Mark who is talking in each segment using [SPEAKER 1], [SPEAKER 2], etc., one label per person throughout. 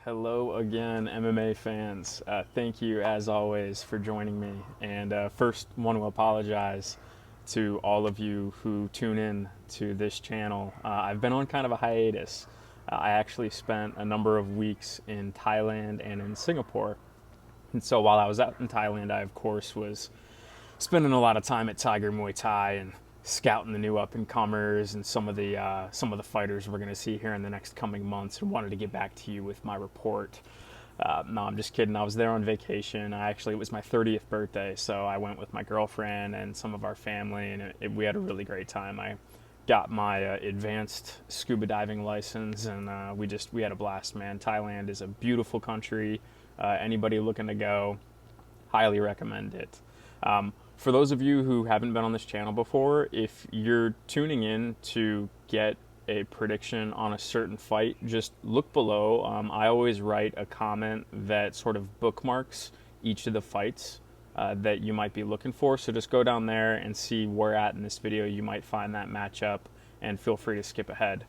[SPEAKER 1] Hello again, MMA fans. Thank you, as always, for joining me. And first, want to apologize to all of you who tune in to this channel. I've been on kind of a hiatus. I actually spent a number of weeks in Thailand and in Singapore. And so while I was out in Thailand, I, of course, was spending a lot of time at Tiger Muay Thai and scouting the new up-and-comers and some of the fighters we're going to see here in the next coming months, and wanted to get back to you with my report. No, I'm just kidding. I was there on vacation. It was my 30th birthday, so I went with my girlfriend and some of our family, and we had a really great time. I got my advanced scuba diving license, and we had a blast, man. Thailand is a beautiful country. Anybody looking to go, highly recommend it. For those of you who haven't been on this channel before, if you're tuning in to get a prediction on a certain fight, just look below. I always write a comment that sort of bookmarks each of the fights that you might be looking for. So just go down there and see where at in this video you might find that matchup, and feel free to skip ahead.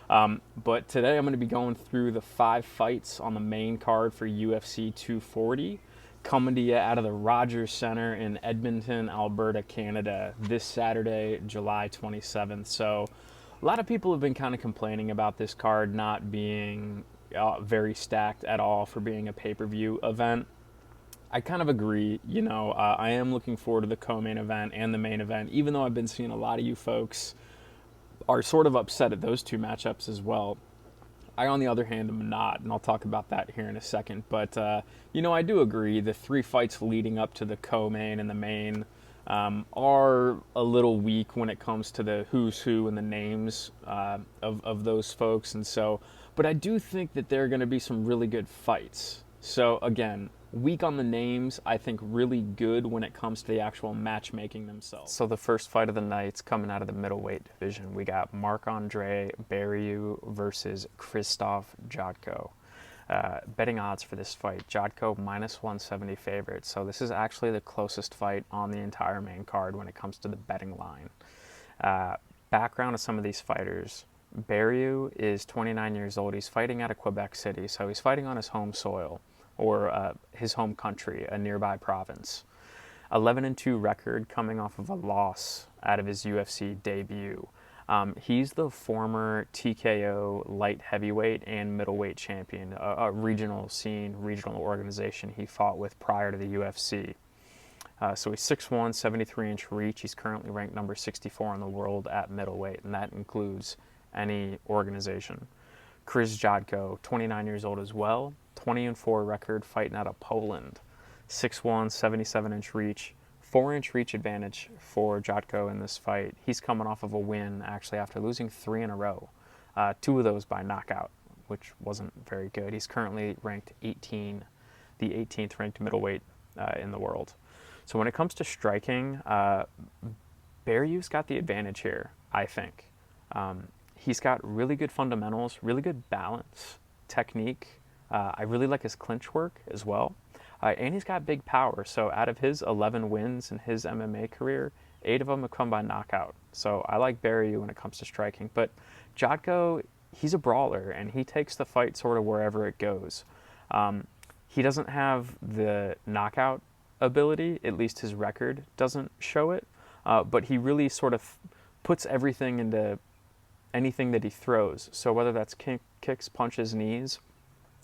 [SPEAKER 1] But today I'm going to be going through the 5 fights on the main card for UFC 240. Coming to you out of the Rogers Center in Edmonton, Alberta, Canada, this Saturday, July 27th. So a lot of people have been kind of complaining about this card not being very stacked at all for being a pay-per-view event. I kind of agree. I am looking forward to the co-main event and the main event, even though I've been seeing a lot of you folks are sort of upset at those two matchups as well. I, on the other hand, am not, and I'll talk about that here in a second. But, I do agree the 3 fights leading up to the co-main and the main are a little weak when it comes to the who's who and the names of those folks. And so, but I do think that there are going to be some really good fights. So, again, weak on the names, I think really good when it comes to the actual matchmaking themselves. So the first fight of the night's coming out of the middleweight division. We got Marc-Andre Barriault versus Krzysztof Jotko. Betting odds for this fight, Jotko -170 favorite. So this is actually the closest fight on the entire main card when it comes to the betting line. Background of some of these fighters. Barriault is 29 years old. He's fighting out of Quebec City, so he's fighting on his home soil, or his home country, a nearby province. 11-2 record, coming off of a loss out of his UFC debut. He's the former TKO light heavyweight and middleweight champion, a regional organization he fought with prior to the UFC. So he's 6'1", 73-inch reach. He's currently ranked number 64 in the world at middleweight, and that includes any organization. Cris Jotko, 29 years old as well, 20-4 record, fighting out of Poland. 6'1", 77-inch reach, 4-inch reach advantage for Jotko in this fight. He's coming off of a win, actually, after losing 3 in a row. 2 of those by knockout, which wasn't very good. He's currently ranked the 18th ranked middleweight in the world. So when it comes to striking, Barriault's got the advantage here, I think. He's got really good fundamentals, really good balance, technique. I really like his clinch work as well. And he's got big power. So out of his 11 wins in his MMA career, 8 of them have come by knockout. So I like Barriault when it comes to striking. But Jotko, he's a brawler, and he takes the fight sort of wherever it goes. He doesn't have the knockout ability, at least his record doesn't show it. But he really sort of puts everything into anything that he throws. So whether that's kicks, punches, knees,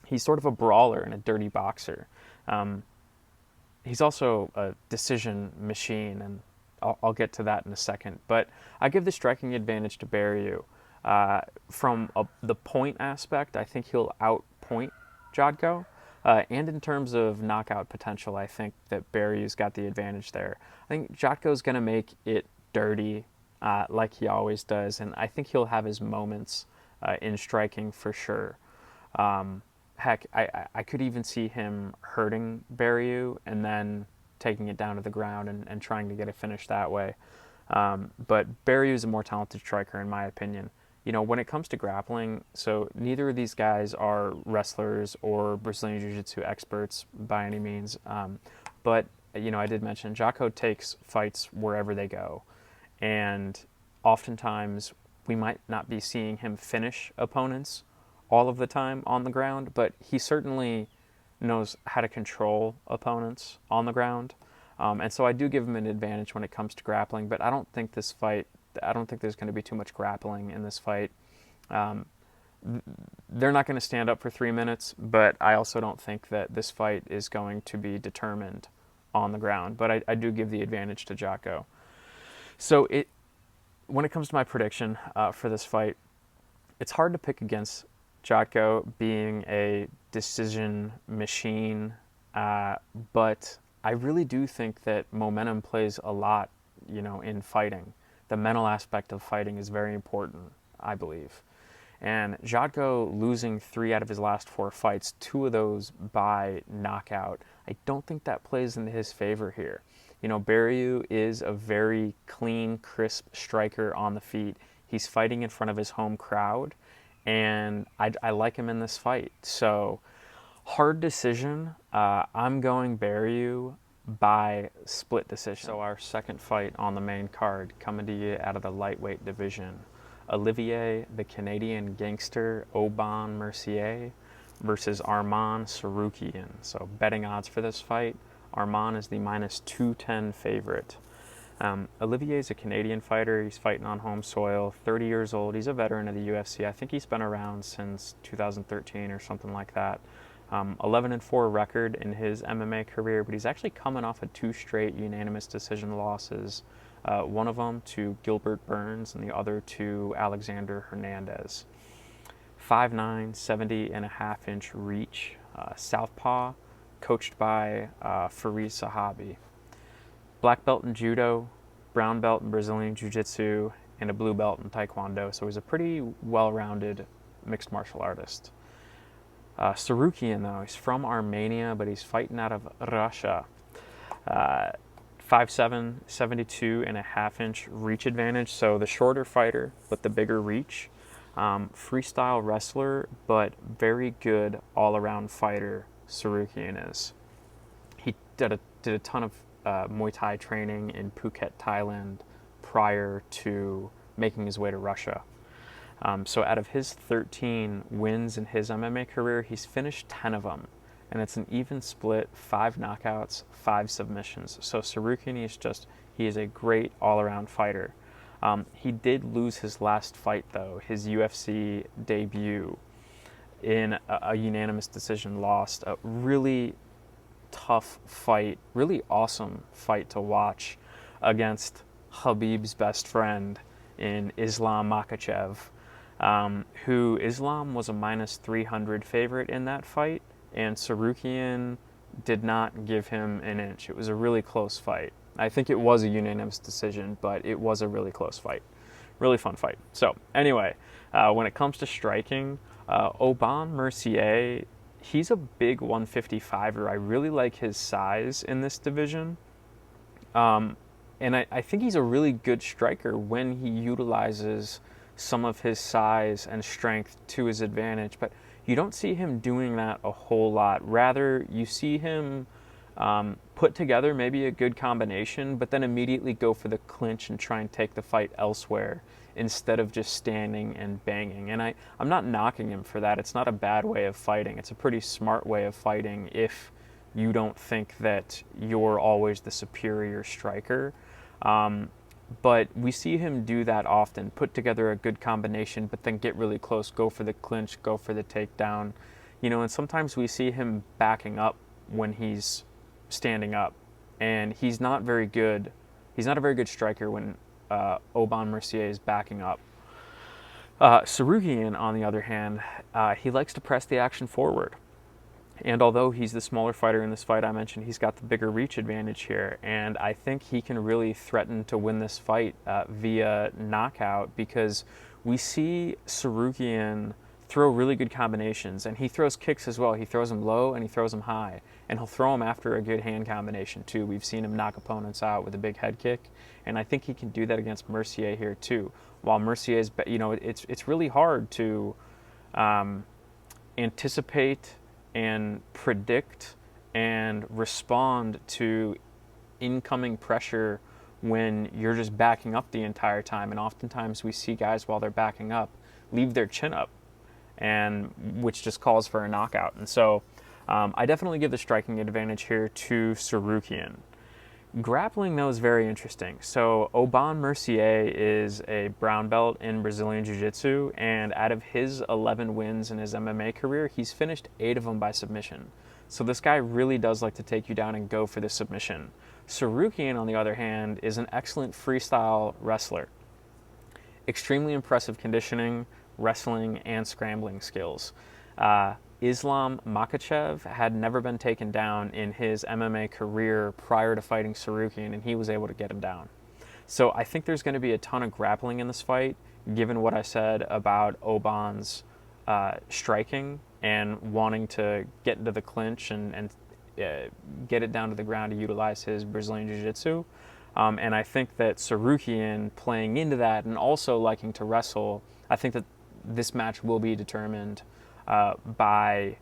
[SPEAKER 1] he's sort of a brawler and a dirty boxer. He's also a decision machine, and I'll get to that in a second. But I give the striking advantage to Barriault. From the point aspect, I think he'll outpoint Jotko. And in terms of knockout potential, I think that Barriault's got the advantage there. I think Jotko's going to make it dirty, like he always does, and I think he'll have his moments in striking for sure. Heck, I could even see him hurting Barriault and then taking it down to the ground and trying to get a finish that way. But Barriault's a more talented striker, in my opinion. When it comes to grappling, so neither of these guys are wrestlers or Brazilian Jiu-Jitsu experts by any means. But, I did mention Jotko takes fights wherever they go. And oftentimes we might not be seeing him finish opponents all of the time on the ground, but he certainly knows how to control opponents on the ground. And so I do give him an advantage when it comes to grappling, but I don't think there's going to be too much grappling in this fight. They're not going to stand up for 3 minutes, but I also don't think that this fight is going to be determined on the ground. But I do give the advantage to Jotko. So when it comes to my prediction for this fight, it's hard to pick against Jotko being a decision machine, but I really do think that momentum plays a lot, in fighting. The mental aspect of fighting is very important, I believe. And Jotko losing 3 out of his last 4 fights, 2 of those by knockout, I don't think that plays into his favor here. Barriault is a very clean, crisp striker on the feet. He's fighting in front of his home crowd, and I like him in this fight. So, hard decision. I'm going Barriault by split decision. So our second fight on the main card, coming to you out of the lightweight division, Olivier, the Canadian gangster, Aubin-Mercier versus Arman Tsarukyan. So betting odds for this fight, Arman is the minus 210 favorite. Olivier is a Canadian fighter. He's fighting on home soil, 30 years old. He's a veteran of the UFC. I think he's been around since 2013 or something like that. 11-4 record in his MMA career, but he's actually coming off of 2 straight unanimous decision losses. One of them to Gilbert Burns and the other to Alexander Hernandez. 5'9", 70.5-inch reach, southpaw, coached by Farid Sahabi. Black belt in judo, brown belt in Brazilian jiu-jitsu, and a blue belt in taekwondo. So he's a pretty well-rounded mixed martial artist. Tsarukyan, though, he's from Armenia, but he's fighting out of Russia. 5'7", 72.5-inch reach advantage. So the shorter fighter, but the bigger reach. Freestyle wrestler, but very good all-around fighter, Tsarukyan is. He did a ton of Muay Thai training in Phuket, Thailand, prior to making his way to Russia. So out of his 13 wins in his MMA career, he's finished 10 of them. And it's an even split, 5 knockouts, 5 submissions. So Tsarukyan he is a great all-around fighter. He did lose his last fight, though, his UFC debut, in a unanimous decision loss. A really tough fight, really awesome fight to watch against Khabib's best friend in Islam Makhachev, who Islam was a minus 300 favorite in that fight, and Tsarukyan did not give him an inch. It was a really close fight. I think it was a unanimous decision, but it was a really close fight. Really fun fight. So anyway, when it comes to striking, Aubin-Mercier, he's a big 155er. I really like his size in this division. And I think he's a really good striker when he utilizes some of his size and strength to his advantage. But you don't see him doing that a whole lot. Rather, you see him put together maybe a good combination, but then immediately go for the clinch and try and take the fight elsewhere instead of just standing and banging. And I'm not knocking him for that. It's not a bad way of fighting. It's a pretty smart way of fighting if you don't think that you're always the superior striker. But we see him do that often, put together a good combination, but then get really close, go for the clinch, go for the takedown. And sometimes we see him backing up when he's standing up, and he's not very good. He's not a very good striker when Aubin-Mercier is backing up. Tsarukyan, on the other hand, he likes to press the action forward. And although he's the smaller fighter in this fight, I mentioned he's got the bigger reach advantage here. And I think he can really threaten to win this fight via knockout, because we see Tsarukyan throw really good combinations. And he throws kicks as well. He throws them low and he throws them high. And he'll throw them after a good hand combination too. We've seen him knock opponents out with a big head kick. And I think he can do that against Mercier here too. While Mercier is, it's really hard to anticipate and predict and respond to incoming pressure when you're just backing up the entire time. And oftentimes we see guys, while they're backing up, leave their chin up. and which just calls for a knockout. And so I definitely give the striking advantage here to Tsarukyan. Grappling, though, is very interesting. So Aubin-Mercier is a brown belt in Brazilian Jiu-Jitsu, and out of his 11 wins in his MMA career, he's finished 8 of them by submission. So this guy really does like to take you down and go for the submission. Tsarukyan, on the other hand, is an excellent freestyle wrestler. Extremely impressive conditioning, wrestling, and scrambling skills. Islam Makhachev had never been taken down in his MMA career prior to fighting Tsarukyan, and he was able to get him down. So I think there's going to be a ton of grappling in this fight, given what I said about Aubin's striking and wanting to get into the clinch and get it down to the ground to utilize his Brazilian Jiu-Jitsu. And I think that Tsarukyan playing into that and also liking to wrestle, I think that this match will be determined by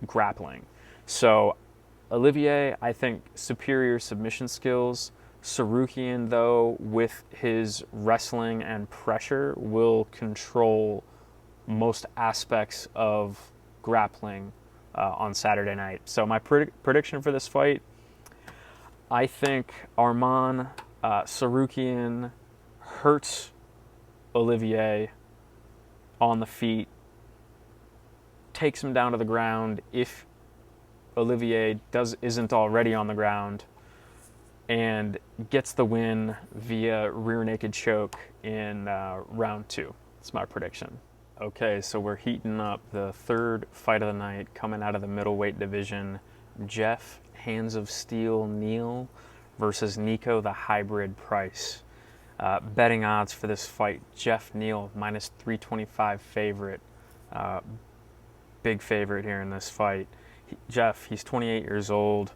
[SPEAKER 1] grappling. So Olivier, I think, superior submission skills. Tsarukyan, though, with his wrestling and pressure, will control most aspects of grappling on Saturday night. So my prediction for this fight, I think Arman Tsarukyan hurts Olivier on the feet, takes him down to the ground if Olivier isn't already on the ground, and gets the win via rear naked choke in round 2. That's my prediction. Okay, so we're heating up the third fight of the night coming out of the middleweight division. Geoff, Hands of Steel Neal versus Niko, the hybrid Price. Betting odds for this fight, Geoff Neal, minus 325 favorite. Big favorite here in this fight. Geoff, he's 28 years old.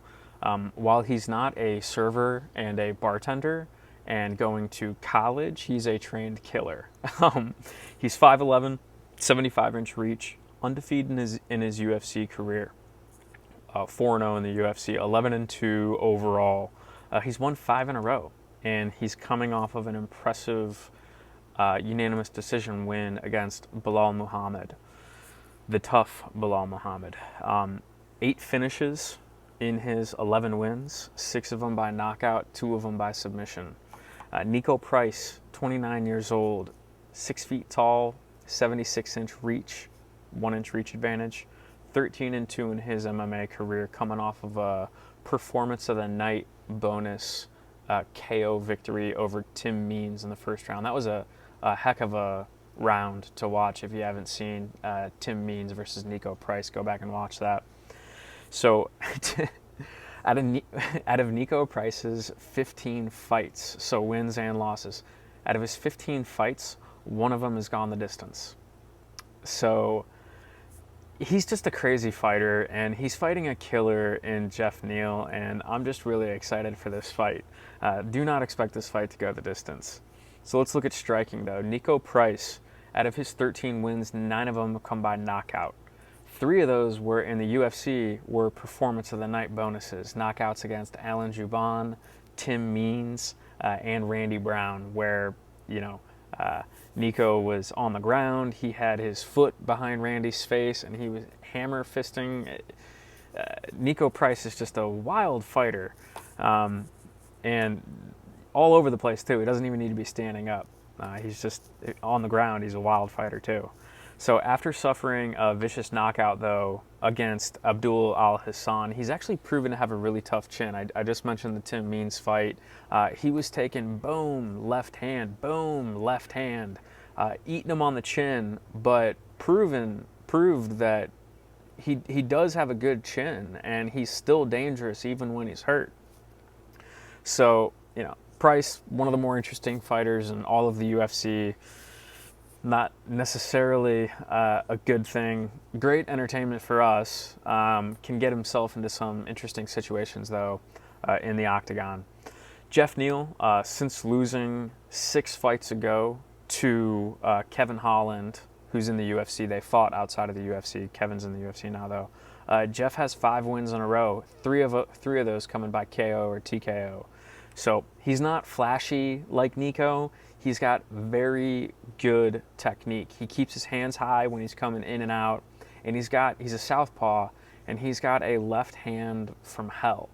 [SPEAKER 1] While he's not a server and a bartender and going to college, he's a trained killer. He's 5'11", 75-inch reach, undefeated in his UFC career. 4-0 in the UFC, 11-2 overall. He's won 5 in a row, and he's coming off of an impressive unanimous decision win against Belal Muhammad, the tough Belal Muhammad. 8 finishes in his 11 wins, 6 of them by knockout, 2 of them by submission. Niko Price, 29 years old, 6 feet tall, 76-inch reach, 1-inch reach advantage, 13-2 in his MMA career, coming off of a performance of the night bonus KO victory over Tim Means in the first round. That was a heck of a round to watch. If you haven't seen Tim Means versus Niko Price, go back and watch that. So out of Niko Price's 15 fights, so wins and losses, out of his 15 fights, 1 of them has gone the distance. So he's just a crazy fighter, and he's fighting a killer in Geoff Neal, and I'm just really excited for this fight. Do not expect this fight to go the distance. So let's look at striking, though. Niko Price, out of his 13 wins, 9 of them come by knockout. 3 of those were in the UFC, were performance of the night bonuses, knockouts against Alan Jouban, Tim Means, and Randy Brown, where, Niko was on the ground, he had his foot behind Randy's face, and he was hammer fisting. Niko Price is just a wild fighter, and all over the place too. He doesn't even need to be standing up. He's just on the ground. He's a wild fighter too. So after suffering a vicious knockout, though, against Abdul Al-Hassan, he's actually proven to have a really tough chin. I just mentioned the Tim Means fight. He was taking boom, left hand, eating him on the chin, but proved that he does have a good chin, and he's still dangerous even when he's hurt. So, Price, one of the more interesting fighters in all of the UFC. Not necessarily a good thing. Great entertainment for us. Can get himself into some interesting situations, though, in the octagon. Geoff Neal, since losing 6 fights ago to Kevin Holland, who's in the UFC, they fought outside of the UFC. Kevin's in the UFC now, though. Geoff has 5 wins in a row. 3 of those coming by KO or TKO. So he's not flashy like Niko. He's got very good technique. He keeps his hands high when he's coming in and out, and he's a southpaw, and he's got a left hand from hell.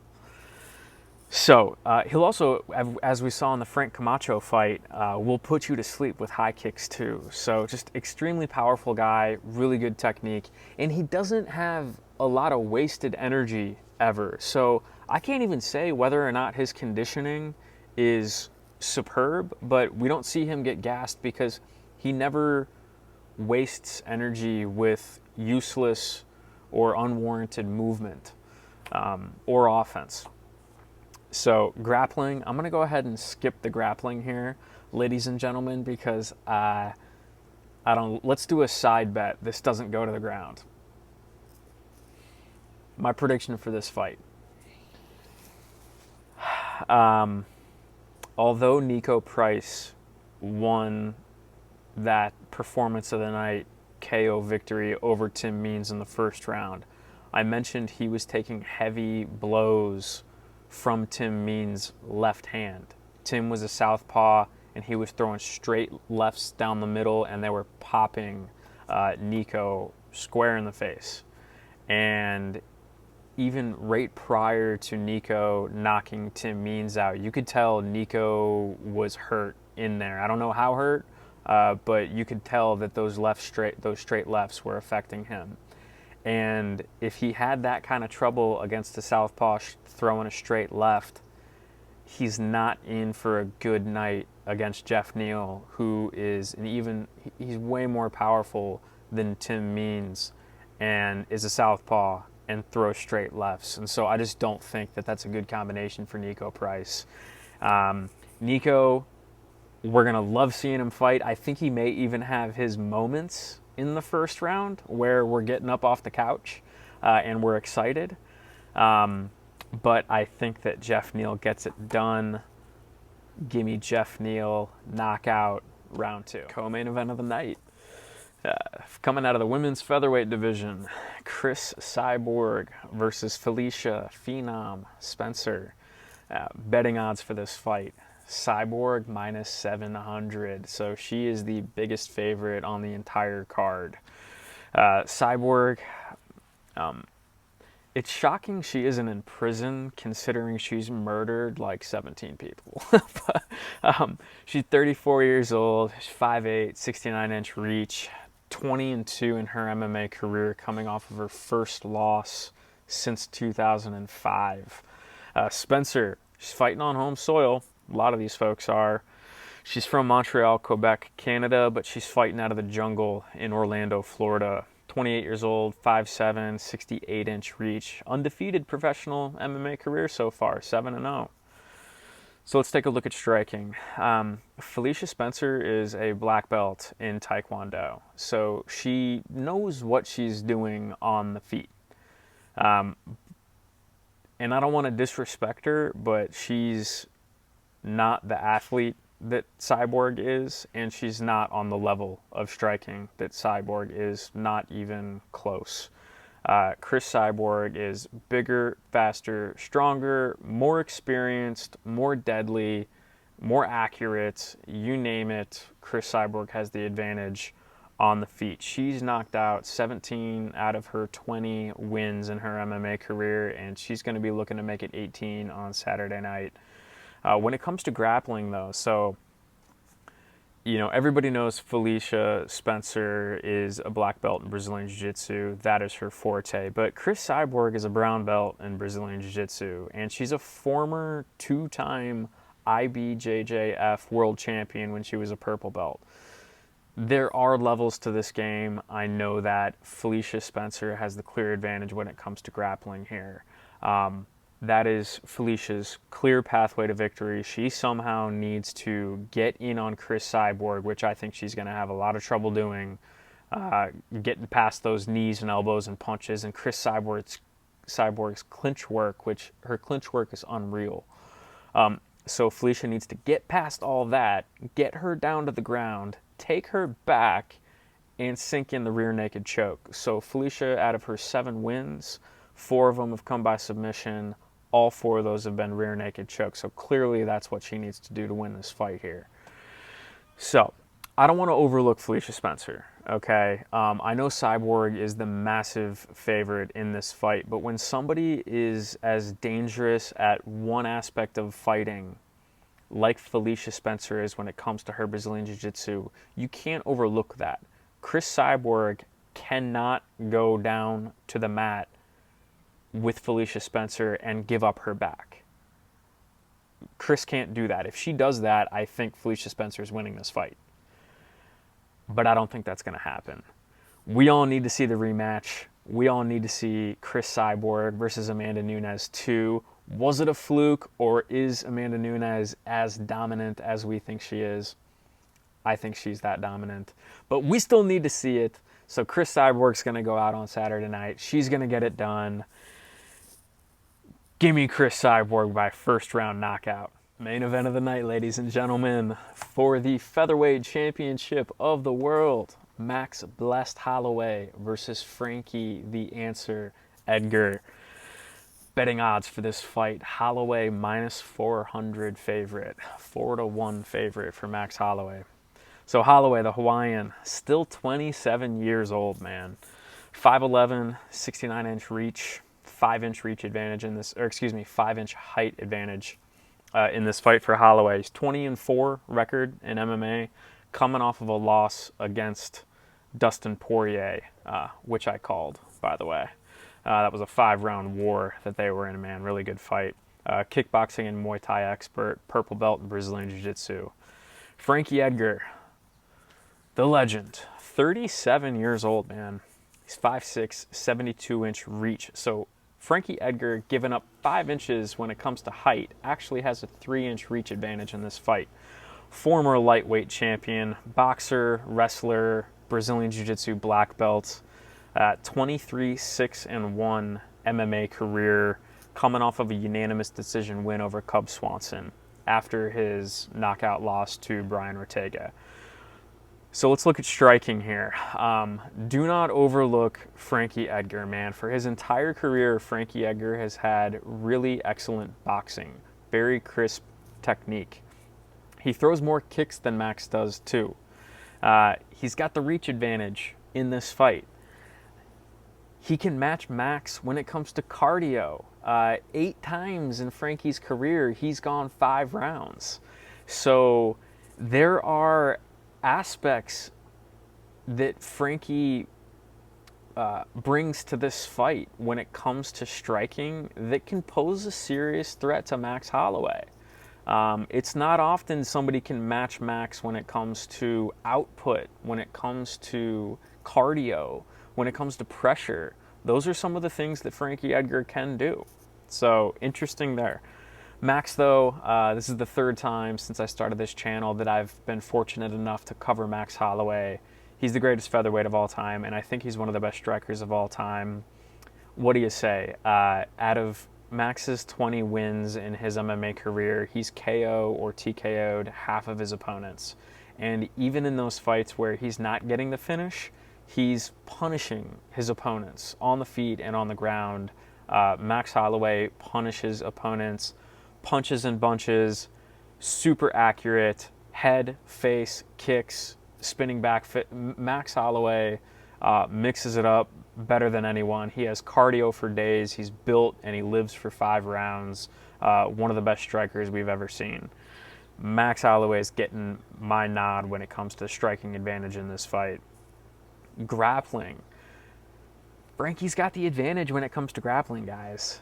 [SPEAKER 1] So he'll also, as we saw in the Frank Camacho fight, will put you to sleep with high kicks too. So just extremely powerful guy, really good technique, and he doesn't have a lot of wasted energy ever. So I can't even say whether or not his conditioning is superb, but we don't see him get gassed because he never wastes energy with useless or unwarranted movement or offense. So grappling, I'm going to go ahead and skip the grappling here, ladies and gentlemen, because let's do a side bet. This doesn't go to the ground. My prediction for this fight. Although Niko Price won that performance of the night KO victory over Tim Means in the first round, I mentioned he was taking heavy blows from Tim Means' left hand. Tim was a southpaw, and he was throwing straight lefts down the middle, and they were popping Niko square in the face. And even right prior to Niko knocking Tim Means out, you could tell Niko was hurt in there. I don't know how hurt, but you could tell that those straight lefts were affecting him. And if he had that kind of trouble against the southpaw throwing a straight left, he's not in for a good night against Geoff Neal, who is he's way more powerful than Tim Means and is a southpaw and throws straight lefts. And so I just don't think that that's a good combination for Niko Price. Niko, we're going to love seeing him fight. I think he may even have his moments in the first round where we're getting up off the couch and we're excited. But I think that Geoff Neal gets it done. Give me Geoff Neal, knockout, round 2. Co-main event of the night. Coming out of the women's featherweight division, Cris Cyborg versus Felicia Phenom Spencer. Betting odds for this fight. Cyborg minus 700, so she is the biggest favorite on the entire card. Cyborg, it's shocking she isn't in prison considering she's murdered like 17 people. But, she's 34 years old, 5'8", 69-inch reach, 20-2 in her MMA career, coming off of her first loss since 2005. Spencer, she's fighting on home soil. A lot of these folks are. She's from Montreal, Quebec, Canada, but she's fighting out of the jungle in Orlando, Florida. 28 years old, 5'7", 68-inch reach. Undefeated professional MMA career so far, 7-0. So let's take a look at striking. Felicia Spencer is a black belt in Taekwondo, so she knows what she's doing on the feet. And I don't want to disrespect her, but she's not the athlete that Cyborg is, and she's not on the level of striking that Cyborg is, not even close. Cris Cyborg is bigger, faster, stronger, more experienced, more deadly, more accurate, you name it. Cris Cyborg has the advantage on the feet. She's knocked out 17 out of her 20 wins in her MMA career, and she's going to be looking to make it 18 on Saturday night. When it comes to grappling, though, so, everybody knows Felicia Spencer is a black belt in Brazilian Jiu-Jitsu. That is her forte. But Cris Cyborg is a brown belt in Brazilian Jiu-Jitsu, and she's a former 2-time IBJJF world champion when she was a purple belt. There are levels to this game. I know that Felicia Spencer has the clear advantage when it comes to grappling here. That is Felicia's clear pathway to victory. She somehow needs to get in on Cris Cyborg, which I think she's going to have a lot of trouble doing, getting past those knees and elbows and punches. And Cris Cyborg's clinch work, which her clinch work is unreal. So Felicia needs to get past all that, get her down to the ground, take her back, and sink in the rear naked choke. So Felicia, out of her 7 wins, 4 of them have come by submission. All 4 of those have been rear naked chokes. So clearly that's what she needs to do to win this fight here. So, I don't want to overlook Felicia Spencer, okay? I know Cyborg is the massive favorite in this fight, but when somebody is as dangerous at one aspect of fighting like Felicia Spencer is when it comes to her Brazilian Jiu-Jitsu, you can't overlook that. Cris Cyborg cannot go down to the mat with Felicia Spencer and give up her back. Cris can't do that. If she does that, I think Felicia Spencer is winning this fight. But I don't think that's going to happen. We all need to see the rematch. We all need to see Cris Cyborg versus Amanda Nunes 2. Was it a fluke, or is Amanda Nunes as dominant as we think she is? I think she's that dominant. But we still need to see it. So Cris Cyborg's going to go out on Saturday night. She's going to get it done. Give me Cris Cyborg by first round knockout. Main event of the night, ladies and gentlemen, for the featherweight championship of the world. Max Blessed Holloway versus Frankie the Answer Edgar. Betting odds for this fight, Holloway minus 400 favorite, 4-1 favorite for Max Holloway. So Holloway, the Hawaiian, still 27 years old, man. 5'11", 69-inch reach, 5-inch reach advantage in this, 5-inch height advantage in this fight for Holloway. He's 20-4 record in MMA, coming off of a loss against Dustin Poirier, which I called, by the way. That was a 5-round war that they were in, man. Really good fight. Kickboxing and Muay Thai expert, purple belt in Brazilian Jiu-Jitsu. Frankie Edgar, the legend, 37 years old, man. He's 5'6", 72-inch reach. So Frankie Edgar, giving up 5 inches when it comes to height, actually has a 3-inch reach advantage in this fight. Former lightweight champion, boxer, wrestler, Brazilian Jiu-Jitsu black belt. 23-6-1 MMA career, coming off of a unanimous decision win over Cub Swanson after his knockout loss to Brian Ortega. So let's look at striking here. Do not overlook Frankie Edgar, man. For his entire career, Frankie Edgar has had really excellent boxing, very crisp technique. He throws more kicks than Max does, too. He's got the reach advantage in this fight. He can match Max when it comes to cardio. 8 times in Frankie's career, he's gone 5 rounds. So there are aspects that Frankie brings to this fight when it comes to striking that can pose a serious threat to Max Holloway. It's not often somebody can match Max when it comes to output, when it comes to cardio, when it comes to pressure. Those are some of the things that Frankie Edgar can do. So interesting there. Max, though, this is the 3rd time since I started this channel that I've been fortunate enough to cover Max Holloway. He's the greatest featherweight of all time, and I think he's one of the best strikers of all time. What do you say? Out of Max's 20 wins in his MMA career, he's KO or TKO'd half of his opponents. And even in those fights where he's not getting the finish, he's punishing his opponents on the feet and on the ground. Max Holloway punishes opponents, punches and bunches, super accurate, head, face, kicks, spinning back. Max Holloway mixes it up better than anyone. He has cardio for days. He's built and he lives for 5 rounds. One of the best strikers we've ever seen. Max Holloway is getting my nod when it comes to striking advantage in this fight. Grappling. Frankie's got the advantage when it comes to grappling, guys.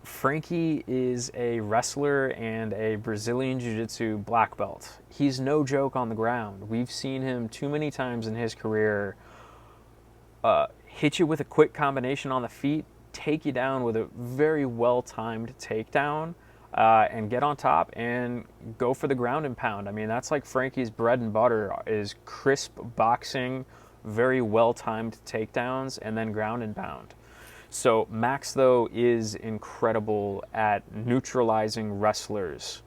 [SPEAKER 1] Frankie is a wrestler and a Brazilian Jiu-Jitsu black belt. He's no joke on the ground. We've seen him too many times in his career hit you with a quick combination on the feet, take you down with a very well-timed takedown, and get on top and go for the ground and pound. I mean, that's like Frankie's bread and butter, is crisp boxing, very well-timed takedowns, and then ground and pound. So Max, though, is incredible at neutralizing wrestlers.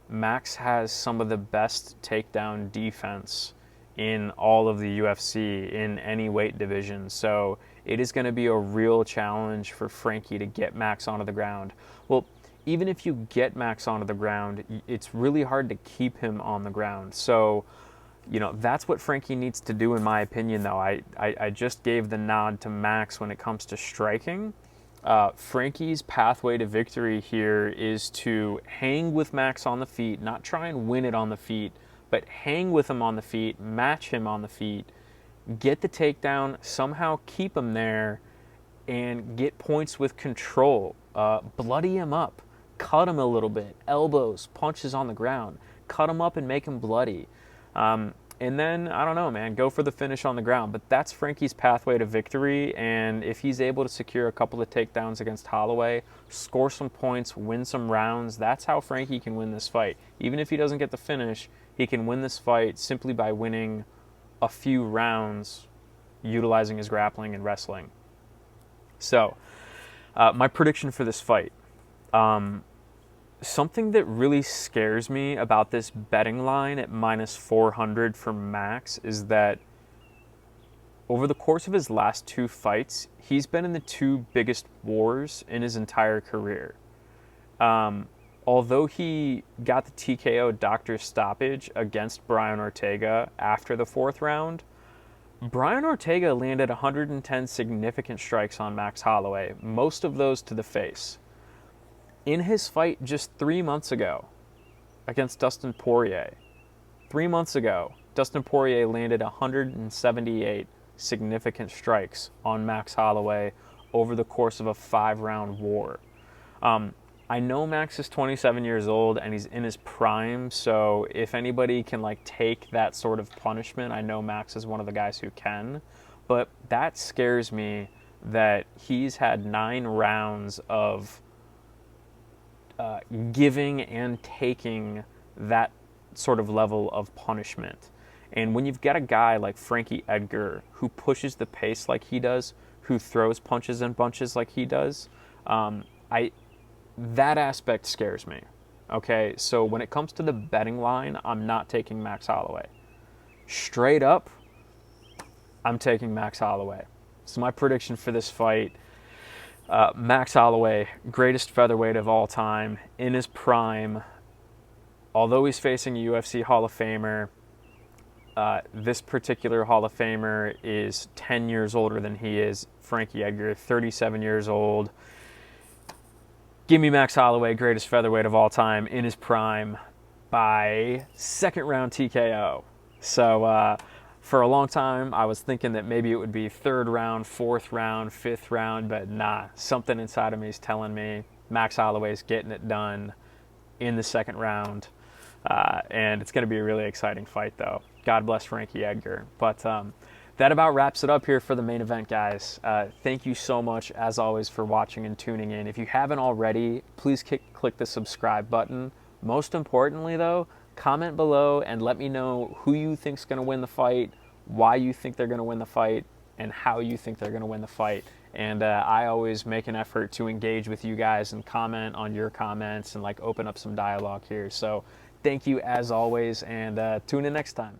[SPEAKER 1] Max has some of the best takedown defense in all of the UFC, in any weight division. So it is going to be a real challenge for Frankie to get Max onto the ground. Well, even if you get Max onto the ground, it's really hard to keep him on the ground. So, that's what Frankie needs to do, in my opinion, though. I just gave the nod to Max when it comes to striking. Frankie's pathway to victory here is to hang with Max on the feet, not try and win it on the feet, but hang with him on the feet, match him on the feet, get the takedown, somehow keep him there, and get points with control. Bloody him up, cut him a little bit, elbows, punches on the ground, cut him up and make him bloody. And then, I don't know, man, go for the finish on the ground. But that's Frankie's pathway to victory, and if he's able to secure a couple of takedowns against Holloway, score some points, win some rounds, that's how Frankie can win this fight. Even if he doesn't get the finish, he can win this fight simply by winning a few rounds utilizing his grappling and wrestling. So, my prediction for this fight. Something that really scares me about this betting line at minus 400 for Max is that over the course of his last 2 fights, he's been in the 2 biggest wars in his entire career. Although he got the TKO doctor stoppage against Brian Ortega after the 4th round, Brian Ortega landed 110 significant strikes on Max Holloway, most of those to the face. In his fight just 3 months ago against Dustin Poirier, 3 months ago, Dustin Poirier landed 178 significant strikes on Max Holloway over the course of a 5-round war. I know Max is 27 years old and he's in his prime, so if anybody can take that sort of punishment, I know Max is one of the guys who can. But that scares me that he's had 9 rounds of giving and taking that sort of level of punishment. And when you've got a guy like Frankie Edgar who pushes the pace like he does, who throws punches and bunches like he does, that aspect scares me. Okay, so when it comes to the betting line, I'm not taking Max Holloway. Straight up, I'm taking Max Holloway. So my prediction for this fight, Max Holloway, greatest featherweight of all time, in his prime. Although he's facing a UFC Hall of Famer, this particular Hall of Famer is 10 years older than he is. Frankie Edgar, 37 years old. Give me Max Holloway, greatest featherweight of all time, in his prime, by 2nd round TKO. So for a long time, I was thinking that maybe it would be 3rd round, 4th round, 5th round, but nah, something inside of me is telling me Max Holloway's getting it done in the 2nd round. And it's going to be a really exciting fight, though. God bless Frankie Edgar. But that about wraps it up here for the main event, guys. Thank you so much, as always, for watching and tuning in. If you haven't already, please click the subscribe button. Most importantly, though, comment below and let me know who you think's going to win the fight, why you think they're going to win the fight, and how you think they're going to win the fight. And I always make an effort to engage with you guys and comment on your comments and open up some dialogue here. So thank you as always, and tune in next time.